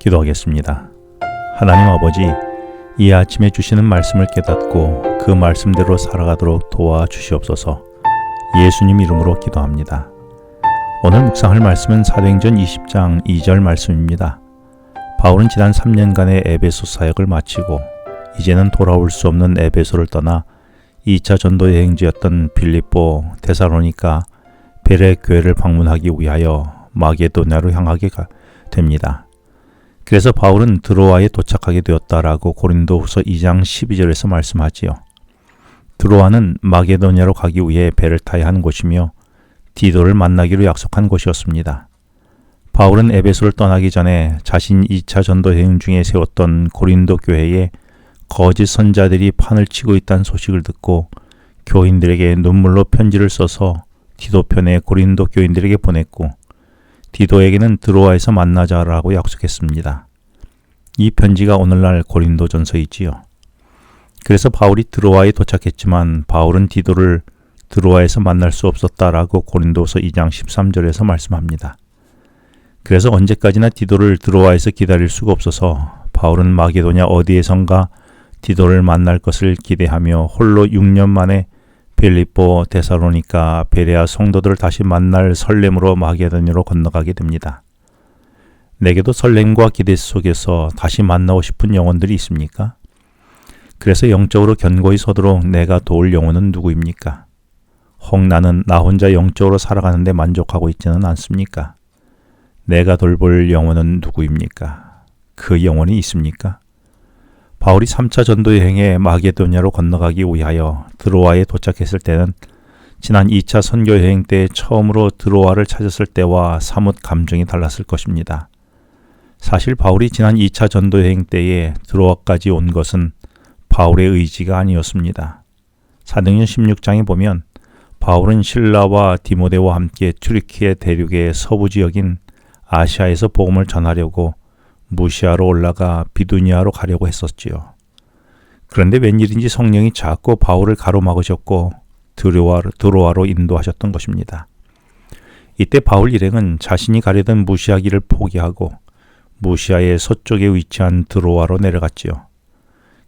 기도하겠습니다. 하나님 아버지, 이 아침에 주시는 말씀을 깨닫고 그 말씀대로 살아가도록 도와주시옵소서. 예수님 이름으로 기도합니다. 오늘 묵상할 말씀은 사도행전 20장 2절 말씀입니다. 바울은 지난 3년간의 에베소 사역을 마치고 이제는 돌아올 수 없는 에베소를 떠나 2차 전도 여행지였던 빌립보, 데살로니가, 베레 교회를 방문하기 위하여 마게도냐로 향하게 됩니다. 그래서 바울은 드로아에 도착하게 되었다라고 고린도후서 2장 12절에서 말씀하지요. 드로아는 마게도냐로 가기 위해 배를 타야 한 곳이며 디도를 만나기로 약속한 곳이었습니다. 바울은 에베소를 떠나기 전에 자신 2차 전도 여행 중에 세웠던 고린도 교회에 거짓 선자들이 판을 치고 있다는 소식을 듣고 교인들에게 눈물로 편지를 써서 디도편의 고린도 교인들에게 보냈고 디도에게는 드로아에서 만나자라고 약속했습니다. 이 편지가 오늘날 고린도전서이지요. 그래서 바울이 드로아에 도착했지만 바울은 디도를 드로아에서 만날 수 없었다라고 고린도서 2장 13절에서 말씀합니다. 그래서 언제까지나 디도를 드로아에서 기다릴 수가 없어서 바울은 마게도냐 어디에선가 디도를 만날 것을 기대하며 홀로 6년 만에 빌립보, 데살로니가, 베레아 성도들을 다시 만날 설렘으로 마게도냐로 건너가게 됩니다. 내게도 설렘과 기대 속에서 다시 만나고 싶은 영혼들이 있습니까? 그래서 영적으로 견고히 서도록 내가 도울 영혼은 누구입니까? 혹 나는 나 혼자 영적으로 살아가는데 만족하고 있지는 않습니까? 내가 돌볼 영혼은 누구입니까? 그 영혼이 있습니까? 바울이 3차 전도 여행에 마게도냐로 건너가기 위하여 드로아에 도착했을 때는 지난 2차 선교 여행 때 처음으로 드로아를 찾았을 때와 사뭇 감정이 달랐을 것입니다. 사실 바울이 지난 2차 전도 여행 때에 드로아까지 온 것은 바울의 의지가 아니었습니다. 사도행전 16장에 보면 바울은 실라와 디모데와 함께 튀르키예 대륙의 서부 지역인 아시아에서 복음을 전하려고 무시아로 올라가 비두니아로 가려고 했었지요. 그런데 웬일인지 성령이 자꾸 바울을 가로막으셨고 드로아로 인도하셨던 것입니다. 이때 바울 일행은 자신이 가려던 무시아 길을 포기하고 무시아의 서쪽에 위치한 드로아로 내려갔지요.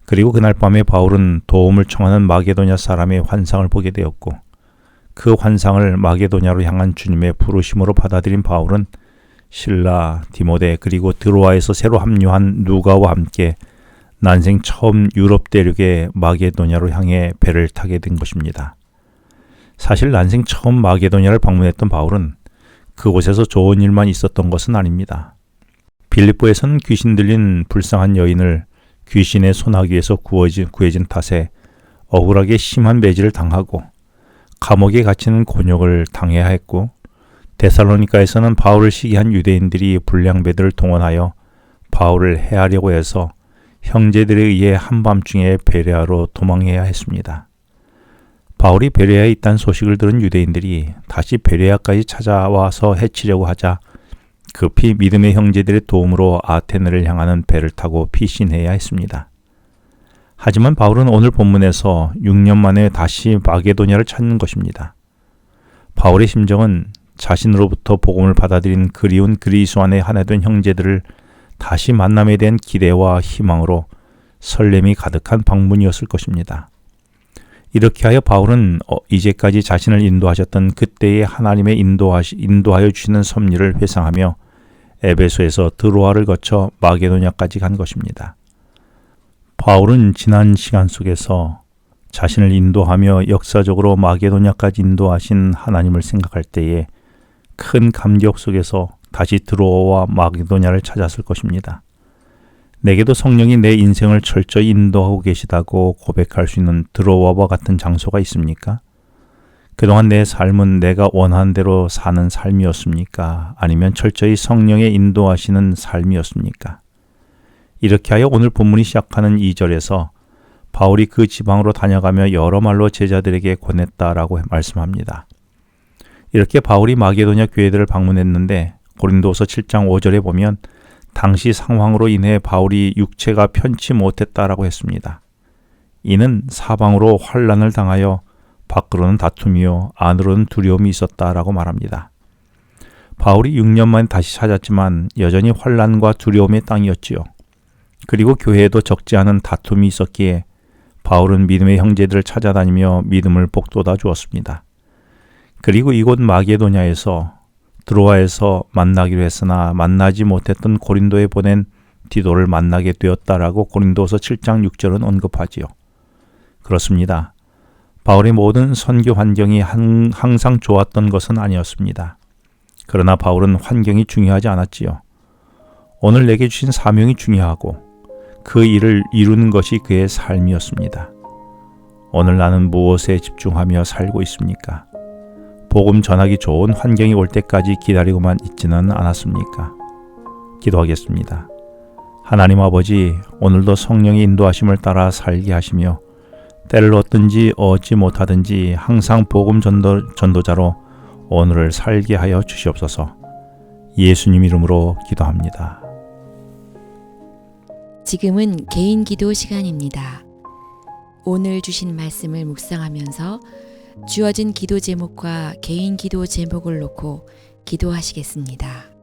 그리고 그날 밤에 바울은 도움을 청하는 마게도냐 사람의 환상을 보게 되었고 그 환상을 마게도냐로 향한 주님의 부르심으로 받아들인 바울은 실라, 디모데 그리고 드로아에서 새로 합류한 누가와 함께 난생 처음 유럽 대륙의 마게도냐로 향해 배를 타게 된 것입니다. 사실 난생 처음 마게도냐를 방문했던 바울은 그곳에서 좋은 일만 있었던 것은 아닙니다. 빌립보에서는 귀신 들린 불쌍한 여인을 귀신의 소나기에서 구해진 탓에 억울하게 심한 매질을 당하고 감옥에 갇히는 곤욕을 당해야 했고 데살로니가에서는 바울을 시기한 유대인들이 불량배들을 동원하여 바울을 해하려고 해서 형제들에 의해 한밤중에 베레아로 도망해야 했습니다. 바울이 베레아에 있다는 소식을 들은 유대인들이 다시 베레아까지 찾아와서 해치려고 하자 급히 믿음의 형제들의 도움으로 아테네를 향하는 배를 타고 피신해야 했습니다. 하지만 바울은 오늘 본문에서 6년 만에 다시 마게도냐를 찾는 것입니다. 바울의 심정은 자신으로부터 복음을 받아들인 그리운 그리스도 안에 하나 된 형제들을 다시 만남에 대한 기대와 희망으로 설렘이 가득한 방문이었을 것입니다. 이렇게 하여 바울은 이제까지 자신을 인도하셨던 그때의 하나님의 인도하여 주시는 섭리를 회상하며 에베소에서 드로아를 거쳐 마게도냐까지 간 것입니다. 바울은 지난 시간 속에서 자신을 인도하며 역사적으로 마게도냐까지 인도하신 하나님을 생각할 때에 큰 감격 속에서 다시 드로아와 마게도냐를 찾았을 것입니다. 내게도 성령이 내 인생을 철저히 인도하고 계시다고 고백할 수 있는 드로아와 같은 장소가 있습니까? 그동안 내 삶은 내가 원하는 대로 사는 삶이었습니까? 아니면 철저히 성령의 인도하시는 삶이었습니까? 이렇게 하여 오늘 본문이 시작하는 2절에서 바울이 그 지방으로 다녀가며 여러 말로 제자들에게 권했다라고 말씀합니다. 이렇게 바울이 마게도냐 교회들을 방문했는데 고린도서 7장 5절에 보면 당시 상황으로 인해 바울이 육체가 편치 못했다라고 했습니다. 이는 사방으로 환난을 당하여 밖으로는 다툼이요 안으로는 두려움이 있었다라고 말합니다. 바울이 6년 만에 다시 찾았지만 여전히 환난과 두려움의 땅이었지요. 그리고 교회에도 적지 않은 다툼이 있었기에 바울은 믿음의 형제들을 찾아다니며 믿음을 복돋아 주었습니다. 그리고 이곳 마게도냐에서 드로아에서 만나기로 했으나 만나지 못했던 고린도에 보낸 디도를 만나게 되었다라고 고린도서 7장 6절은 언급하지요. 그렇습니다. 바울의 모든 선교 환경이 항상 좋았던 것은 아니었습니다. 그러나 바울은 환경이 중요하지 않았지요. 오늘 내게 주신 사명이 중요하고 그 일을 이루는 것이 그의 삶이었습니다. 오늘 나는 무엇에 집중하며 살고 있습니까? 복음 전하기 좋은 환경이 올 때까지 기다리고만 있지는 않았습니까? 기도하겠습니다. 하나님 아버지, 오늘도 성령의 인도하심을 따라 살게 하시며 때를 얻든지 얻지 못하든지 항상 복음 전도자로 오늘을 살게 하여 주시옵소서. 예수님 이름으로 기도합니다. 지금은 개인 기도 시간입니다. 오늘 주신 말씀을 묵상하면서 주어진 기도 제목과 개인 기도 제목을 놓고 기도하시겠습니다.